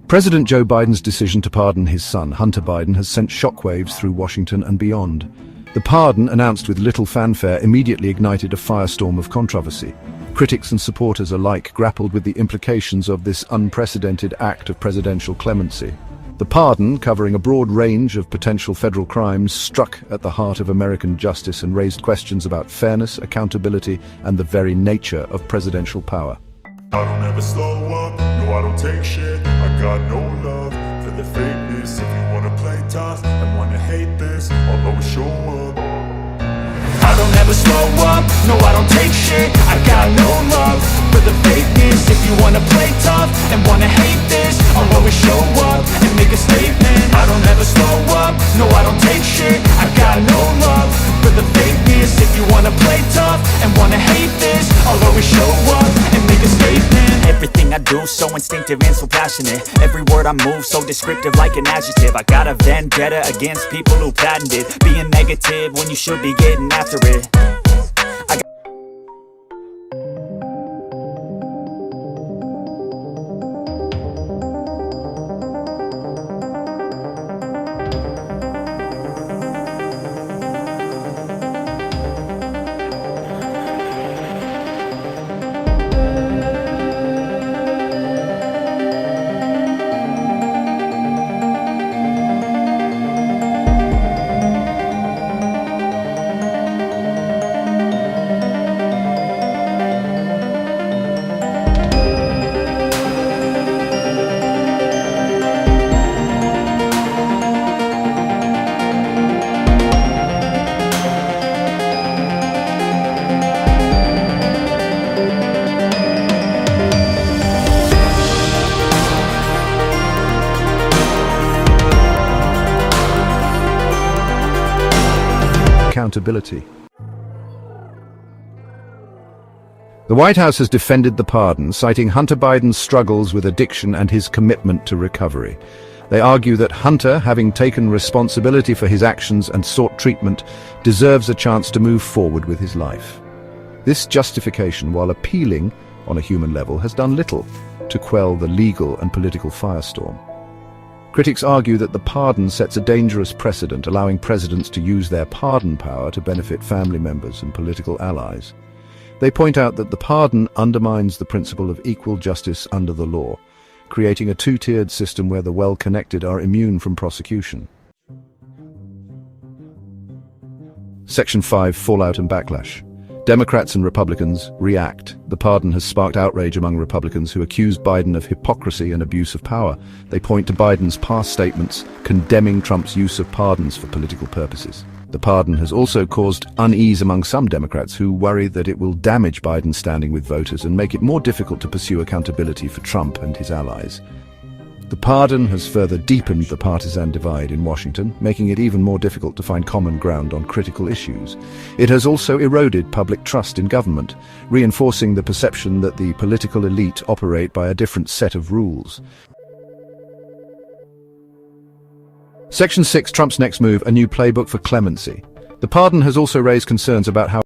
President Joe Biden's decision to pardon his son, Hunter Biden, has sent shockwaves through Washington and beyond. The pardon, announced with little fanfare, immediately ignited a firestorm of controversy. Critics and supporters alike grappled with the implications of this unprecedented act of presidential clemency. The pardon, covering a broad range of potential federal crimes, struck at the heart of American justice and raised questions about fairness, accountability, and the very nature of presidential power. I don't ever slow up, no I don't take shit. I got no love for the fakeness. If you wanna play tough and wanna hate this, I'll always show up. I don't ever slow up, no I don't take shit. I got no love for the fakeness. If you wanna play tough and wanna hate this, I'll always show up and make a statement. I don't ever slow up, no I don't take shit. I got no love for the fakeness. If you wanna play tough and wanna hate this, I'll always show up and make a statement. Everything I do so instinctive and so passionate. Every word I move so descriptive like an adjective. I got a vendetta against people who patented being negative when you should be getting after it. Accountability. The White House has defended the pardon, citing Hunter Biden's struggles with addiction and his commitment to recovery. They argue that Hunter, having taken responsibility for his actions and sought treatment, deserves a chance to move forward with his life. This justification, while appealing on a human level, has done little to quell the legal and political firestorm. Critics argue that the pardon sets a dangerous precedent, allowing presidents to use their pardon power to benefit family members and political allies. They point out that the pardon undermines the principle of equal justice under the law, creating a two-tiered system where the well-connected are immune from prosecution. Section 5: Fallout and Backlash. Democrats and Republicans react. The pardon has sparked outrage among Republicans who accuse Biden of hypocrisy and abuse of power. They point to Biden's past statements condemning Trump's use of pardons for political purposes. The pardon has also caused unease among some Democrats who worry that it will damage Biden's standing with voters and make it more difficult to pursue accountability for Trump and his allies. The pardon has further deepened the partisan divide in Washington, making it even more difficult to find common ground on critical issues. It has also eroded public trust in government, reinforcing the perception that the political elite operate by a different set of rules. Section 6: Trump's next move, a new playbook for clemency. The pardon has also raised concerns about how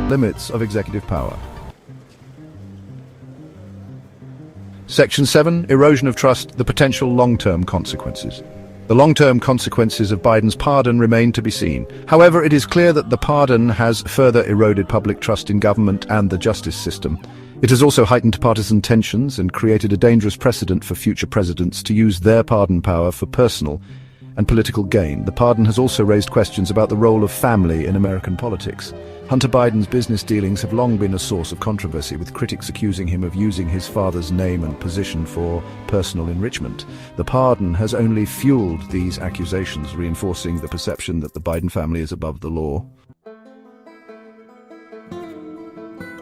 limits of executive power. Section 7: Erosion of trust, the potential long-term consequences. The long-term consequences of Biden's pardon remain to be seen. However, it is clear that the pardon has further eroded public trust in government and the justice system. It has also heightened partisan tensions and created a dangerous precedent for future presidents to use their pardon power for personal and political gain. The pardon has also raised questions about the role of family in American politics. Hunter Biden's business dealings have long been a source of controversy, with critics accusing him of using his father's name and position for personal enrichment. The pardon has only fueled these accusations, reinforcing the perception that the Biden family is above the law.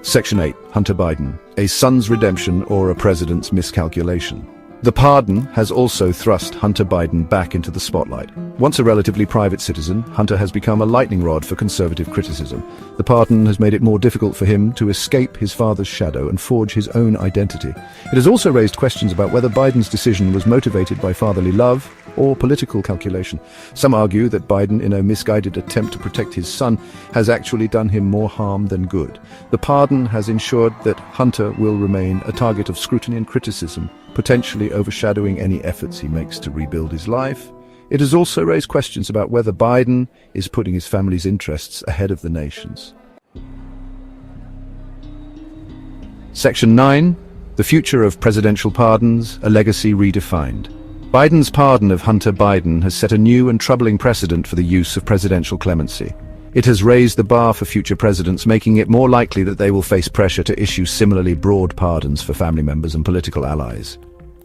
Section 8. Hunter Biden. A son's redemption or a president's miscalculation. The pardon has also thrust Hunter Biden back into the spotlight. Once a relatively private citizen, Hunter has become a lightning rod for conservative criticism. The pardon has made it more difficult for him to escape his father's shadow and forge his own identity. It has also raised questions about whether Biden's decision was motivated by fatherly love or political calculation. Some argue that Biden, in a misguided attempt to protect his son, has actually done him more harm than good. The pardon has ensured that Hunter will remain a target of scrutiny and criticism, potentially overshadowing any efforts he makes to rebuild his life. It has also raised questions about whether Biden is putting his family's interests ahead of the nation's. Section 9. The future of presidential pardons, a legacy redefined. Biden's pardon of Hunter Biden has set a new and troubling precedent for the use of presidential clemency. It has raised the bar for future presidents, making it more likely that they will face pressure to issue similarly broad pardons for family members and political allies.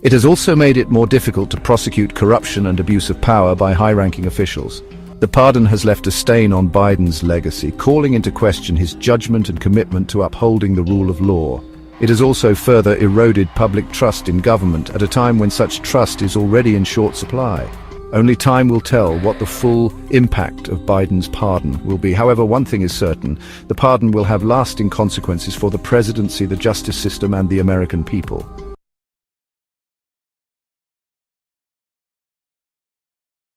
It has also made it more difficult to prosecute corruption and abuse of power by high-ranking officials. The pardon has left a stain on Biden's legacy, calling into question his judgment and commitment to upholding the rule of law. It has also further eroded public trust in government at a time when such trust is already in short supply. Only time will tell what the full impact of Biden's pardon will be. However, one thing is certain: the pardon will have lasting consequences for the presidency, the justice system, and the American people.